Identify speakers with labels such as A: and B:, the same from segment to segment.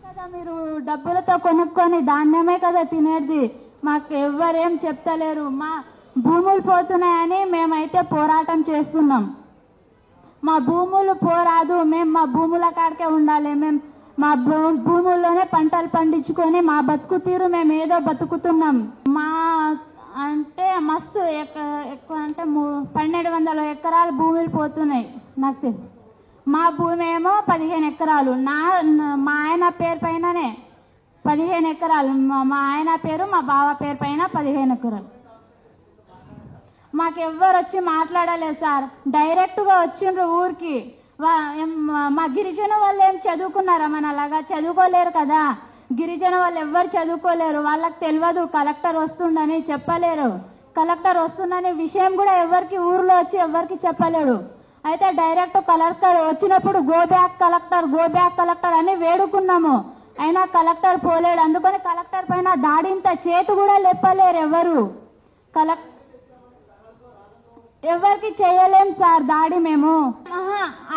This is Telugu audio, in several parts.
A: కదా మీరు డబ్బులతో కొనుక్కొని ధాన్యమే కదా తినేది. మాకు ఎవ్వరేం చెప్తలేరు. మా భూములు పోతున్నాయని మేమైతే పోరాటం చేస్తున్నాం. మా భూములు పోరాదు, మేము మా భూముల కాడికే ఉండాలి. మేము మా భూముల్లోనే పంటలు పండించుకొని మా బతుకు తీరు మేము ఏదో బతుకుతున్నాం. మా అంటే మస్తు ఎక్కువ అంటే 1200 ఎకరాలు భూములు పోతున్నాయి. నాకు తెలియదు. మా భూమి ఏమో 15 ఎకరాలు. మా ఆయన పేరు పైననే 15 ఎకరాలు. మా ఆయన పేరు మా బావ పేరు పైన 15 ఎకరాలు. మాకెవ్వరు వచ్చి మాట్లాడలేదు సార్. డైరెక్ట్గా వచ్చిండ్రు ఊరికి. మా గిరిజన వాళ్ళు ఏం చదువుకున్నారా? మన అలాగా చదువుకోలేరు కదా. గిరిజన వాళ్ళు ఎవ్వరు చదువుకోలేరు. వాళ్ళకి తెలియదు కలెక్టర్ వస్తుండని చెప్పలేరు. కలెక్టర్ వస్తుందనే విషయం కూడా ఎవరికి ఊర్లో వచ్చి ఎవరికి చెప్పలేడు. అయితే డైరెక్ట్ కలెక్టర్ వచ్చినప్పుడు గో బ్యాక్ కలెక్టర్ అని వేడుకున్నాము. అయినా కలెక్టర్ పోలేడు. అందుకని కలెక్టర్ పైన దాడింత చేతి కూడా లేపలేరు ఎవరు. ఎవరికి చేయలేం సార్ దాడి. మేము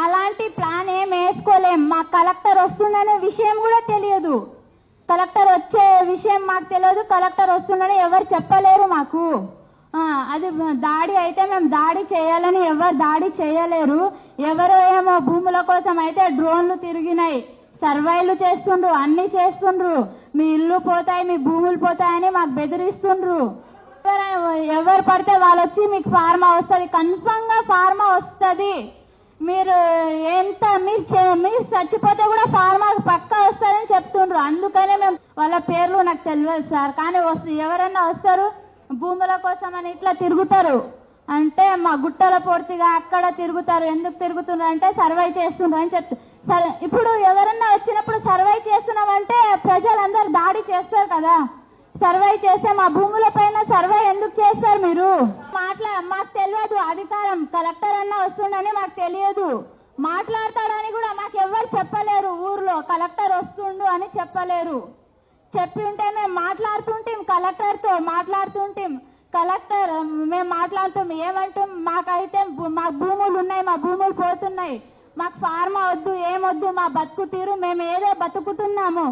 A: అలాంటి ప్లాన్ ఏం వేసుకోలేం. మా కలెక్టర్ వస్తుందనే విషయం కూడా తెలియదు. కలెక్టర్ వచ్చే విషయం మాకు తెలియదు. కలెక్టర్ వస్తుందని ఎవరు చెప్పలేరు మాకు. అది దాడి అయితే మేము దాడి చేయాలని ఎవరు దాడి చేయలేరు. ఎవరో ఏమో భూముల కోసం అయితే డ్రోన్లు తిరిగినాయి, సర్వేలు చేస్తుండ్రు, అన్ని చేస్తుండ్రు. మీ ఇల్లు పోతాయి, మీ భూములు పోతాయని మాకు బెదిరిస్తుండ్రు. ఎవరు పడితే వాళ్ళు వచ్చి మీకు ఫార్మా వస్తుంది, కన్ఫర్మ్ గా ఫార్మా వస్తుంది. మీరు మీరు చచ్చిపోతే కూడా ఫార్మా పక్కా వస్తారని చెప్తుండ్రు. అందుకనే మేము వాళ్ళ పేర్లు నాకు తెలియదు సార్. కానీ ఎవరన్నా వస్తారు భూముల కోసం అని ఇట్లా తిరుగుతారు. అంటే మా గుట్టల పూర్తిగా అక్కడ తిరుగుతారు. ఎందుకు తిరుగుతున్నారు అంటే సర్వే చేస్తున్నారు అని చెప్తారు. ఇప్పుడు ఎవరన్నా వచ్చినప్పుడు సర్వే చేస్తున్నామంటే ప్రజలందరూ దాడి చేస్తారు కదా. సర్వే చేస్తే మా భూముల పైన సర్వే ఎందుకు చేస్తారు మీరు? మాకు తెలియదు. అధికారం కలెక్టర్ అన్న వస్తుండని మాకు తెలియదు. మాట్లాడతాడని కూడా మాకు ఎవరు చెప్పలేరు. ఊర్లో కలెక్టర్ వస్తుండు అని చెప్పలేరు. చెప్పి ఉంటే మేము మాట్లాడుతుంటాం, కలెక్టర్తో మాట్లాడుతుంటాం. కలెక్టర్ మేము మాట్లాడుతాం. ఏమంటాం? మాకైతే మాకు భూములు ఉన్నాయి, మా భూములు పోతున్నాయి, మాకు ఫార్మా వద్దు, ఏమొద్దు, మా బతుకు తీరు మేము ఏదో బతుకుతున్నాము.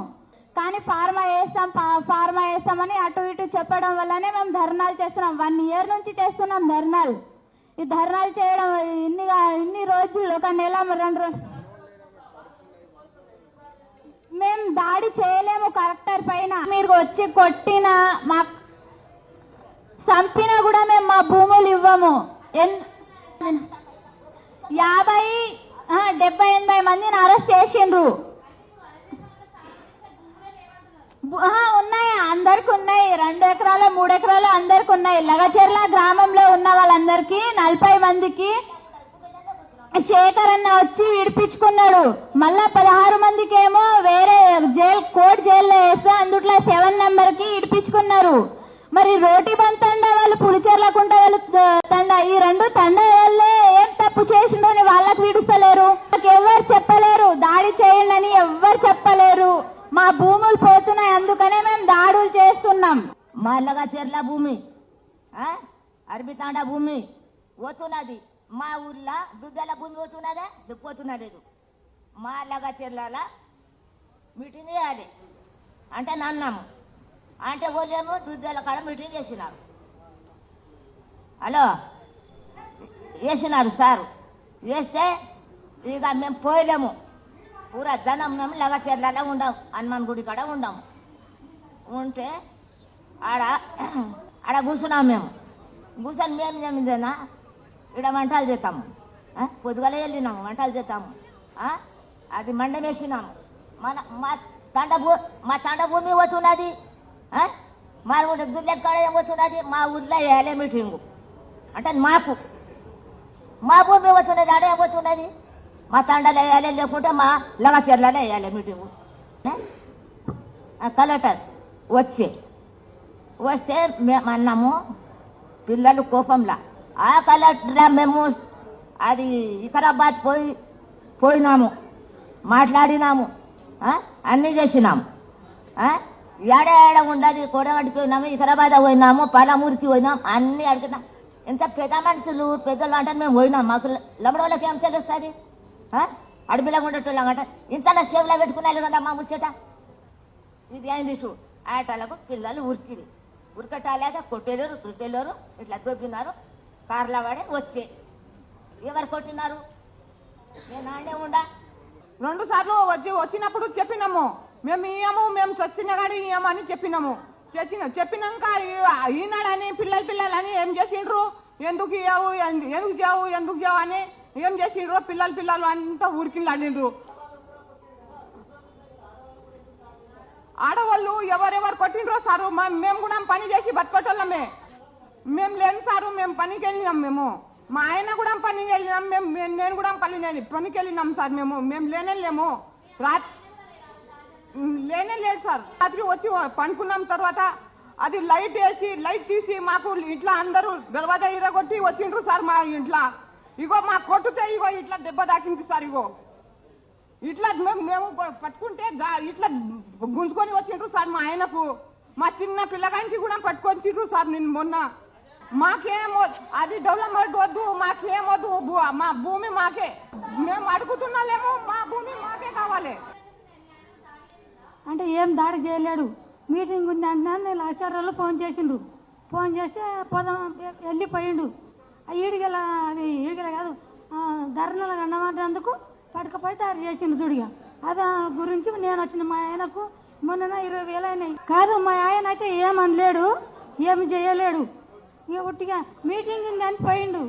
A: కానీ ఫార్మా వేస్తామని అటు ఇటు చెప్పడం వల్లనే మేము ధర్నాలు చేస్తున్నాం. 1 year నుంచి చేస్తున్నాం ధర్నాలు. ఈ ధర్నాలు చేయడం ఇన్ని రోజులు, 1 నెల 2 రోజులు మేము దాడి చేయలేము కలెక్టర్ పైన. మీరు వచ్చి కొట్టినా మాకు చంపినా కూడా మేము మా భూములు ఇవ్వము. 70-80 మందిని అరెస్ట్ చేసిండ్రు. ఉన్నాయి, అందరికి ఉన్నాయి. 2 ఎకరాలు 3 ఎకరాలు అందరికి ఉన్నాయి. లగచెర్ల గ్రామంలో ఉన్న వాళ్ళందరికీ 40 మందికి శేఖర్ అన్న వచ్చి విడిపించుకున్నాడు. మళ్ళా 16 మందికి ఏమో వేరే కోర్టు జైల్లో వేస్తే అందుట్లో 7 నెంబర్కి విడిపించుకున్నారు. మరి రోటి బంద్ తండా వాళ్ళు, పులిచెర్లకుంట వాళ్ళు తండా, ఈ 2 తండా వాళ్ళే ఏం తప్పు చేసిండని వాళ్ళకి విడుస్తలేరు. ఎవరు చెప్పలేరు. దాడి చేయండి అని ఎవ్వరు చెప్పలేరు. మా భూములు పోతున్నాయి, అందుకనే మేము దాడులు చేస్తున్నాం.
B: మా లగచెర్ల భూమి, అరబితాండా భూమి పోతున్నది. మా ఊర్లో దుద్దల భూమి పోతున్నదే పోతున్నలేదు. మా లగచెర్ల మీటింగ్ చేయాలి అంటే నన్నాము అంటే పోలేము. దుద్దల కాడ మీటింగ్ చేసినారు. హలో వేసినారు సార్. వేస్తే ఇక మేము పోయలేము. పూరా జనం మేము లగచెర్లలో ఉండాం. హనుమాన్ గుడి కాడ ఉండాము. ఉంటే ఆడ కూర్చున్నాం. మేము కూర్చొని మేము ఏమిందేనా ఇక్కడ వంటలు చేస్తాము. పొద్దుగల వెళ్ళినాము, వంటలు చేస్తాము. అది మండం వేసినాము. మా తండ భూమి పోతున్నది. మా ఊరి దుర్లెక్కడ ఏమవుతున్నది. మా ఊర్లో వేయాలి మీటింగు అంటే మా భూమి పోతున్నది. ఆడ ఏమవుతున్నది. మా తండలో వేయాలి, లేకుంటే మా లగచెర్లలో వేయాలి మీటింగు. కలెక్టర్ వస్తే మేము అన్నాము పిల్లలు కోపంలా. ఆ కలెక్టర్ మేము అది వికారాబాద్ పోయినాము, మాట్లాడినాము, అన్నీ చేసినాము. ఏడ ఉండదు కోడగడికి పోయినాము, వికారాబాద్ పోయినాము, పాలమూరికి పోయినాం, అన్నీ అడిగినాం. ఇంత పెద్ద మనుషులు పెద్దలు అంటే మేము పోయినాం. మాకు లబడోళ్ళకి ఏం తెలుస్తుంది? అడవిలో ఉండేటోళ్ళం అంట. ఇంతలా సేవలో పెట్టుకున్నాను కదా మా ముచ్చట. ఇది అయింది చూ ఆటలకు పిల్లలు ఉరికిరి ఉరకటాలేక కొట్టేలేరు తుట్టేలేరు ఇట్లా దొబ్బినారు కార్ల వాడే వచ్చే ఎవరు కొట్టినారు నేను ఆడే ఉండా
C: 2 సార్లు వచ్చినప్పుడు చెప్పినాము మేము ఇయ్యము మేము చచ్చిన కాడి ఇయ్యమని చెప్పినాము చెప్పినాక ఈనాడని పిల్లలని ఏం చేసిండ్రు ఎందుకు ఇయ్యవు ఎందుకు చేయవు అని ఏం చేసిండ్రు పిల్లలు అంతా ఊరికిలాడిండ్రు ఆడవాళ్ళు ఎవరెవరు కొట్టిండ్రో సారు మేము కూడా పని చేసి బతకటోళ్ళమే మేము లేని సారు మేము పనికి వెళ్ళినాం మేము మా ఆయన కూడా పనికి వెళ్ళినాం నేను కూడా పనికి వెళ్ళినాం సార్ మేము లేనేలేము లేనే లేదు సార్ రాత్రి వచ్చి పండుకున్నాం తర్వాత అది లైట్ తీసి మాకు ఇట్లా అందరూ దర్వాజా ఇరగొట్టి వచ్చిండ్రు సార్ మా ఇంట్లో ఇగో మా కొట్టుతే ఇగో ఇట్లా దెబ్బ తాకింది సార్ ఇగో ఇట్లా మేము పట్టుకుంటే ఇట్లా గుంజుకొని వచ్చిండ్రు సార్ మా ఆయనకు మా చిన్న పిల్లగానికి కూడా పట్టుకొచ్చిండ్రు సార్ నేను మొన్న మాకేమో అది డెవలప్మెంట్ వద్దు మాకేమొద్దు మా భూమి మాకే మేము అడుగుతున్నాలేమో మా భూమి మాకే కావాలి
D: అంటే ఏం దాడి చేయలేడు మీటింగ్ ఉంది అంటే నేను ఆచార్యాలు ఫోన్ చేసిండ్రు ఫోన్ చేస్తే వెళ్ళిపోయిండు ఈడిగల కాదు ధర్నాలు అన్నమాటందుకు పడకపోయి తయారు చేసిండు దుడిగా అదా గురించి నేను వచ్చిన మా ఆయనకు మొన్న 20,000 అయినాయి కాదు మా ఆయన అయితే ఏమనలేడు ఏమి చేయలేడు ఇక ఒట్టిగా మీటింగ్ ఉంది అని పోయిండు